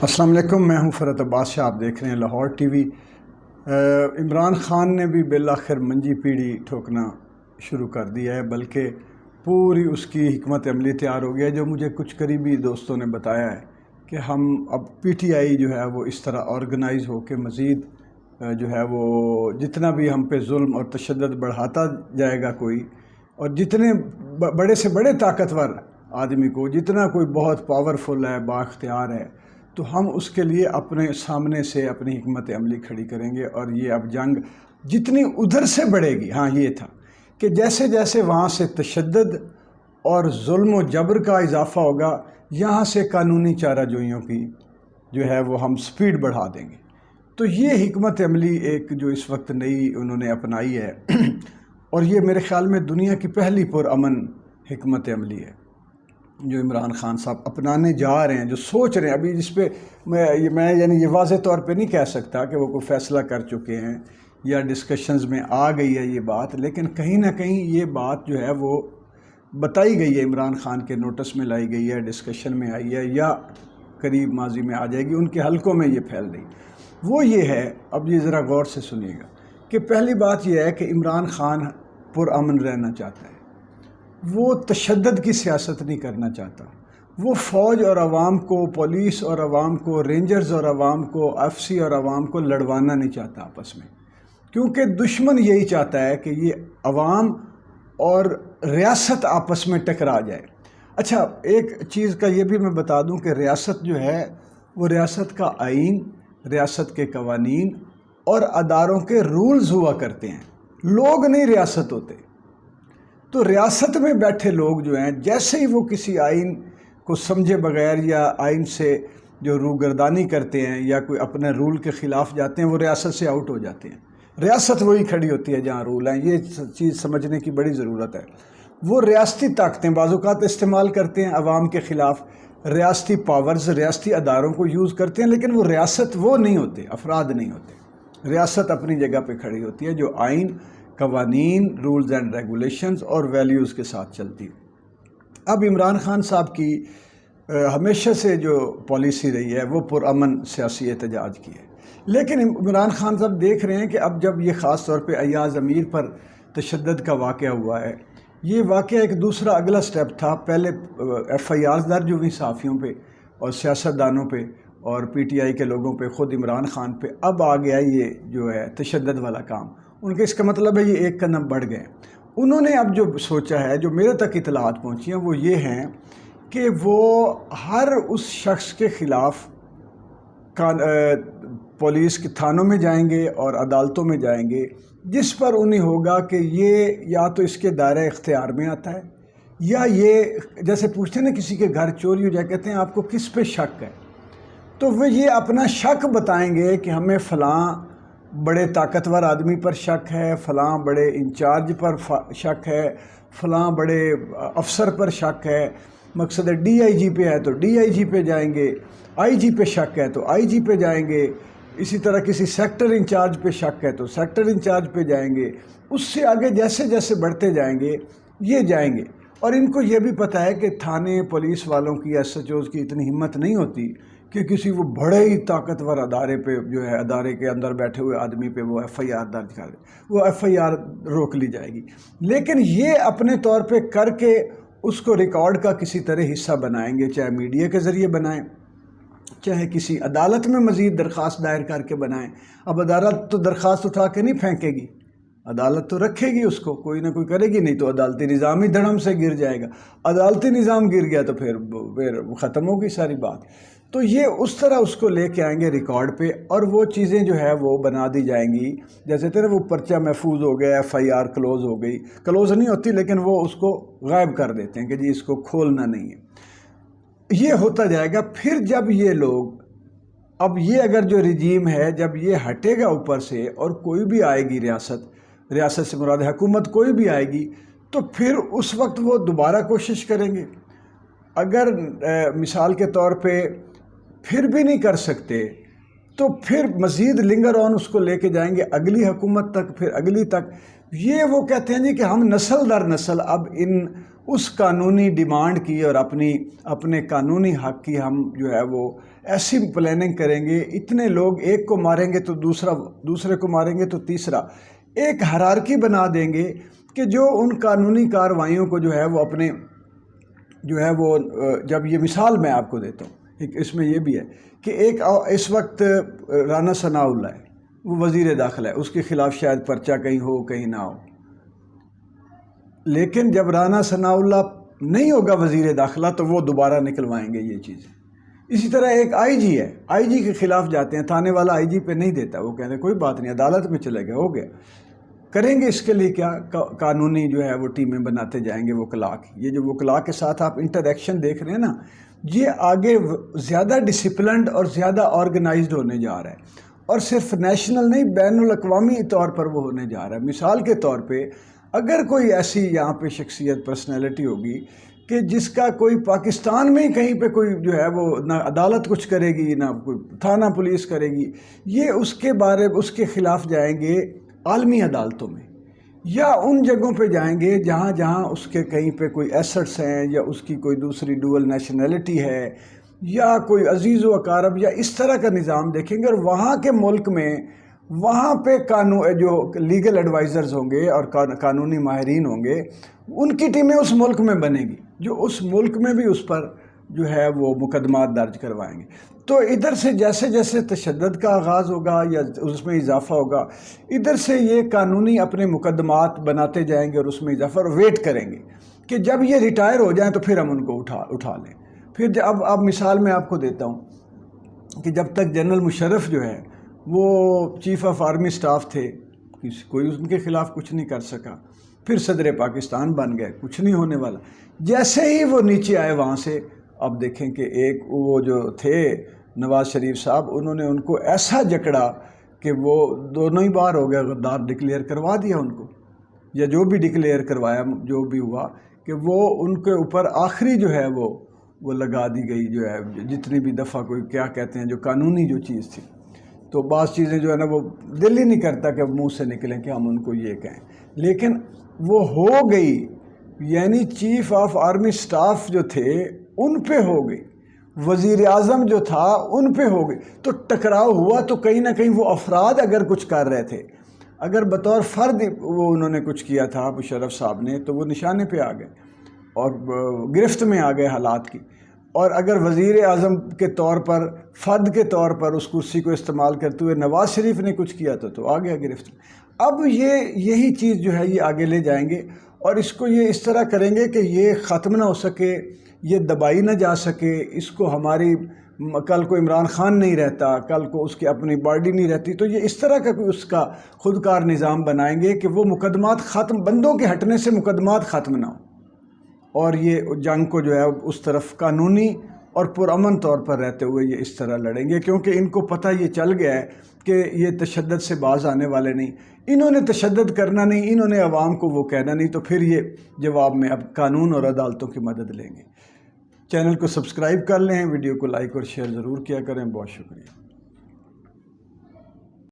السلام علیکم، میں ہوں فرحت عباس شاہ، آپ دیکھ رہے ہیں لاہور ٹی وی۔ عمران خان نے بھی بالآخر منجی پیڑھی ٹھوکنا شروع کر دیا ہے، بلکہ پوری اس کی حکمت عملی تیار ہو گیا ہے، جو مجھے کچھ قریبی دوستوں نے بتایا ہے کہ ہم اب پی ٹی آئی جو ہے وہ اس طرح آرگنائز ہو کے مزید جو ہے وہ جتنا بھی ہم پہ ظلم اور تشدد بڑھاتا جائے گا کوئی، اور جتنے بڑے سے بڑے طاقتور آدمی کو، جتنا کوئی بہت پاورفل ہے، با اختیار ہے، تو ہم اس کے لیے اپنے سامنے سے اپنی حکمت عملی کھڑی کریں گے۔ اور یہ اب جنگ جتنی ادھر سے بڑھے گی، ہاں یہ تھا کہ جیسے جیسے وہاں سے تشدد اور ظلم و جبر کا اضافہ ہوگا، یہاں سے قانونی چارہ جوئیوں کی جو ہے وہ ہم سپیڈ بڑھا دیں گے۔ تو یہ حکمت عملی ایک جو اس وقت نئی انہوں نے اپنائی ہے اور یہ میرے خیال میں دنیا کی پہلی پرامن حکمت عملی ہے جو عمران خان صاحب اپنانے جا رہے ہیں، جو سوچ رہے ہیں ابھی، جس پہ میں یعنی یہ واضح طور پہ نہیں کہہ سکتا کہ وہ کوئی فیصلہ کر چکے ہیں یا ڈسکشنز میں آ گئی ہے یہ بات، لیکن کہیں نہ کہیں یہ بات جو ہے وہ بتائی گئی ہے، عمران خان کے نوٹس میں لائی گئی ہے، ڈسکشن میں آئی ہے یا قریب ماضی میں آ جائے گی، ان کے حلقوں میں یہ پھیل رہی۔ وہ یہ ہے، اب یہ ذرا غور سے سنیے گا، کہ پہلی بات یہ ہے کہ عمران خان پرامن رہنا چاہتا ہے، وہ تشدد کی سیاست نہیں کرنا چاہتا، وہ فوج اور عوام کو، پولیس اور عوام کو، رینجرز اور عوام کو، ایف سی اور عوام کو لڑوانا نہیں چاہتا آپس میں، کیونکہ دشمن یہی چاہتا ہے کہ یہ عوام اور ریاست آپس میں ٹکرا جائے۔ اچھا، ایک چیز کا یہ بھی میں بتا دوں کہ ریاست جو ہے وہ ریاست کا آئین، ریاست کے قوانین اور اداروں کے رولز ہوا کرتے ہیں، لوگ نہیں ریاست ہوتے۔ تو ریاست میں بیٹھے لوگ جو ہیں، جیسے ہی وہ کسی آئین کو سمجھے بغیر یا آئین سے جو روگردانی کرتے ہیں یا کوئی اپنے رول کے خلاف جاتے ہیں، وہ ریاست سے آؤٹ ہو جاتے ہیں۔ ریاست وہی کھڑی ہوتی ہے جہاں رول ہیں، یہ چیز سمجھنے کی بڑی ضرورت ہے۔ وہ ریاستی طاقتیں بعض اوقات استعمال کرتے ہیں عوام کے خلاف، ریاستی پاورز، ریاستی اداروں کو یوز کرتے ہیں، لیکن وہ ریاست وہ نہیں ہوتے، افراد نہیں ہوتے۔ ریاست اپنی جگہ پہ کھڑی ہوتی ہے، جو آئین، قوانین، رولز اینڈ ریگولیشنز اور ویلیوز کے ساتھ چلتی ہے۔ اب عمران خان صاحب کی ہمیشہ سے جو پالیسی رہی ہے وہ پرامن سیاسی احتجاج کی ہے، لیکن عمران خان صاحب دیکھ رہے ہیں کہ اب جب یہ خاص طور پہ ایاز امیر پر تشدد کا واقعہ ہوا ہے، یہ واقعہ ایک دوسرا اگلا سٹیپ تھا۔ پہلے ایف آئی آرز درج ہوئی صحافیوں پہ اور سیاستدانوں پہ اور پی ٹی آئی کے لوگوں پہ، خود عمران خان پہ، اب آ گیا یہ جو ہے تشدد والا کام۔ ان کے اس کا مطلب ہے یہ ایک قدم بڑھ گئے۔ انہوں نے اب جو سوچا ہے، جو میرے تک اطلاعات پہنچی ہیں، وہ یہ ہیں کہ وہ ہر اس شخص کے خلاف پولیس کے تھانوں میں جائیں گے اور عدالتوں میں جائیں گے جس پر انہیں ہوگا کہ یہ یا تو اس کے دائرہ اختیار میں آتا ہے، یا یہ جیسے پوچھتے ہیں نا کسی کے گھر چوری ہو جائے، کہتے ہیں آپ کو کس پہ شک ہے، تو وہ یہ اپنا شک بتائیں گے کہ ہمیں فلاں بڑے طاقتور آدمی پر شک ہے، فلاں بڑے انچارج پر شک ہے، فلاں بڑے افسر پر شک ہے۔ مقصد ہے ڈی آئی جی پہ ہے تو ڈی آئی جی پہ جائیں گے، آئی جی پہ شک ہے تو آئی جی پہ جائیں گے، اسی طرح کسی سیکٹر انچارج پہ شک ہے تو سیکٹر انچارج پہ جائیں گے۔ اس سے آگے جیسے جیسے بڑھتے جائیں گے یہ جائیں گے، اور ان کو یہ بھی پتہ ہے کہ تھانے پولیس والوں کی، ایس ایچ اوز کی اتنی ہمت نہیں ہوتی کہ کسی وہ بڑے ہی طاقتور ادارے پہ جو ہے، ادارے کے اندر بیٹھے ہوئے آدمی پہ وہ ایف آئی آر درج کر دے، وہ ایف آئی آر روک لی جائے گی۔ لیکن یہ اپنے طور پہ کر کے اس کو ریکارڈ کا کسی طرح حصہ بنائیں گے، چاہے میڈیا کے ذریعے بنائیں، چاہے کسی عدالت میں مزید درخواست دائر کر کے بنائیں۔ اب عدالت تو درخواست اٹھا کے نہیں پھینکے گی، عدالت تو رکھے گی اس کو، کوئی نہ کوئی کرے گی، نہیں تو عدالتی نظام ہی دھڑم سے گر جائے گا۔ عدالتی نظام گر گیا تو پھر ختم ہوگی ساری بات۔ تو یہ اس طرح اس کو لے کے آئیں گے ریکارڈ پہ، اور وہ چیزیں جو ہے وہ بنا دی جائیں گی، جیسے تیرے وہ پرچہ محفوظ ہو گیا، ایف آئی آر کلوز ہو گئی، کلوز نہیں ہوتی لیکن وہ اس کو غائب کر دیتے ہیں کہ جی اس کو کھولنا نہیں ہے۔ یہ ہوتا جائے گا۔ پھر جب یہ لوگ، اب یہ اگر جو رجیم ہے جب یہ ہٹے گا اوپر سے اور کوئی بھی آئے گی ریاست سے مراد حکومت کوئی بھی آئے گی، تو پھر اس وقت وہ دوبارہ کوشش کریں گے۔ اگر مثال کے طور پہ پھر بھی نہیں کر سکتے تو پھر مزید لنگر آن اس کو لے کے جائیں گے اگلی حکومت تک، پھر اگلی تک۔ یہ وہ کہتے ہیں جی کہ ہم نسل در نسل اب ان اس قانونی ڈیمانڈ کی اور اپنے قانونی حق کی ہم جو ہے وہ ایسی پلاننگ کریں گے، اتنے لوگ ایک کو ماریں گے تو دوسرے کو ماریں گے تو تیسرا، ایک ہرارکی بنا دیں گے کہ جو ان قانونی کارروائیوں کو جو ہے وہ اپنے جو ہے وہ جب یہ مثال میں آپ کو دیتا ہوں، ایک اس میں یہ بھی ہے کہ ایک اس وقت رانا ثناء اللہ ہے، وہ وزیر داخلہ ہے، اس کے خلاف شاید پرچہ کہیں ہو کہیں نہ ہو، لیکن جب رانا ثناء اللہ نہیں ہوگا وزیر داخلہ تو وہ دوبارہ نکلوائیں گے یہ چیزیں۔ اسی طرح ایک آئی جی ہے، آئی جی کے خلاف جاتے ہیں، تھانے والا آئی جی پہ نہیں دیتا، وہ کہتے ہیں کوئی بات نہیں، عدالت میں چلے گئے، ہو گیا۔ کریں گے اس کے لیے کیا؟ قانونی جو ہے وہ ٹیمیں بناتے جائیں گے وکلاء کی۔ یہ جو وکلاء کے ساتھ آپ انٹریکشن دیکھ رہے ہیں نا، یہ آگے زیادہ ڈسپلنڈ اور زیادہ آرگنائزڈ ہونے جا رہا ہے، اور صرف نیشنل نہیں، بین الاقوامی طور پر وہ ہونے جا رہا ہے۔ مثال کے طور پہ اگر کوئی ایسی یہاں پہ شخصیت پرسنالٹی ہوگی کہ جس کا کوئی پاکستان میں ہی کہیں پہ کوئی جو ہے وہ نہ عدالت کچھ کرے گی نہ کوئی تھانہ پولیس کرے گی، یہ اس کے خلاف جائیں گے عالمی عدالتوں میں، یا ان جگہوں پہ جائیں گے جہاں اس کے کہیں پہ کوئی ایسٹس ہیں، یا اس کی کوئی دوسری ڈوئل نیشنلٹی ہے، یا کوئی عزیز و اقارب، یا اس طرح کا نظام دیکھیں گے، اور وہاں کے ملک میں وہاں پہ جو لیگل ایڈوائزرز ہوں گے اور قانونی ماہرین ہوں گے، ان کی ٹیمیں اس ملک میں بنے گی جو اس ملک میں بھی اس پر جو ہے وہ مقدمات درج کروائیں گے۔ تو ادھر سے جیسے جیسے تشدد کا آغاز ہوگا یا اس میں اضافہ ہوگا، ادھر سے یہ قانونی اپنے مقدمات بناتے جائیں گے اور اس میں اضافہ، اور ویٹ کریں گے کہ جب یہ ریٹائر ہو جائیں تو پھر ہم ان کو اٹھا لیں۔ پھر اب مثال میں آپ کو دیتا ہوں کہ جب تک جنرل مشرف جو ہے وہ چیف آف آرمی سٹاف تھے، کوئی ان کے خلاف کچھ نہیں کر سکا، پھر صدر پاکستان بن گئے، کچھ نہیں ہونے والا۔ جیسے ہی وہ نیچے آئے وہاں سے، اب دیکھیں کہ ایک وہ جو تھے نواز شریف صاحب، انہوں نے ان کو ایسا جکڑا کہ وہ دونوں ہی بار ہو گیا، غدار ڈکلیئر کروا دیا ان کو، یا جو بھی ڈکلیئر کروایا جو بھی ہوا، کہ وہ ان کے اوپر آخری جو ہے وہ لگا دی گئی، جو ہے جتنی بھی دفعہ کوئی کیا کہتے ہیں جو قانونی جو چیز تھی۔ تو بعض چیزیں جو ہے نا وہ دل ہی نہیں کرتا کہ منہ سے نکلیں کہ ہم ان کو یہ کہیں، لیکن وہ ہو گئی، یعنی چیف آف آرمی سٹاف جو تھے ان پہ ہو گئی، وزیر اعظم جو تھا ان پہ ہو گئی، تو ٹکراؤ ہوا۔ تو کہیں نہ کہیں وہ افراد اگر کچھ کر رہے تھے، اگر بطور فرد وہ انہوں نے کچھ کیا تھا مشرف صاحب نے، تو وہ نشانے پہ آ گئے اور گرفت میں آ گئے حالات کی۔ اور اگر وزیر اعظم کے طور پر، فرد کے طور پر اس کرسی کو استعمال کرتے ہوئے نواز شریف نے کچھ کیا تو آ گیا گرفت میں۔ اب یہی چیز جو ہے یہ آگے لے جائیں گے، اور اس کو یہ اس طرح کریں گے کہ یہ ختم نہ ہو سکے، یہ دبائی نہ جا سکے، اس کو ہماری کل کو عمران خان نہیں رہتا، کل کو اس کی اپنی باڈی نہیں رہتی، تو یہ اس طرح کا کوئی اس کا خودکار نظام بنائیں گے کہ وہ مقدمات ختم، بندوں کے ہٹنے سے مقدمات ختم نہ ہوں، اور یہ جنگ کو جو ہے اس طرف قانونی اور پرامن طور پر رہتے ہوئے یہ اس طرح لڑیں گے، کیونکہ ان کو پتہ یہ چل گیا ہے کہ یہ تشدد سے باز آنے والے نہیں، انہوں نے تشدد کرنا نہیں، انہوں نے عوام کو وہ کہنا نہیں، تو پھر یہ جواب میں اب قانون اور عدالتوں کی مدد لیں گے۔ چینل کو سبسکرائب کر لیں، ویڈیو کو لائک اور شیئر ضرور کیا کریں۔ بہت شکریہ۔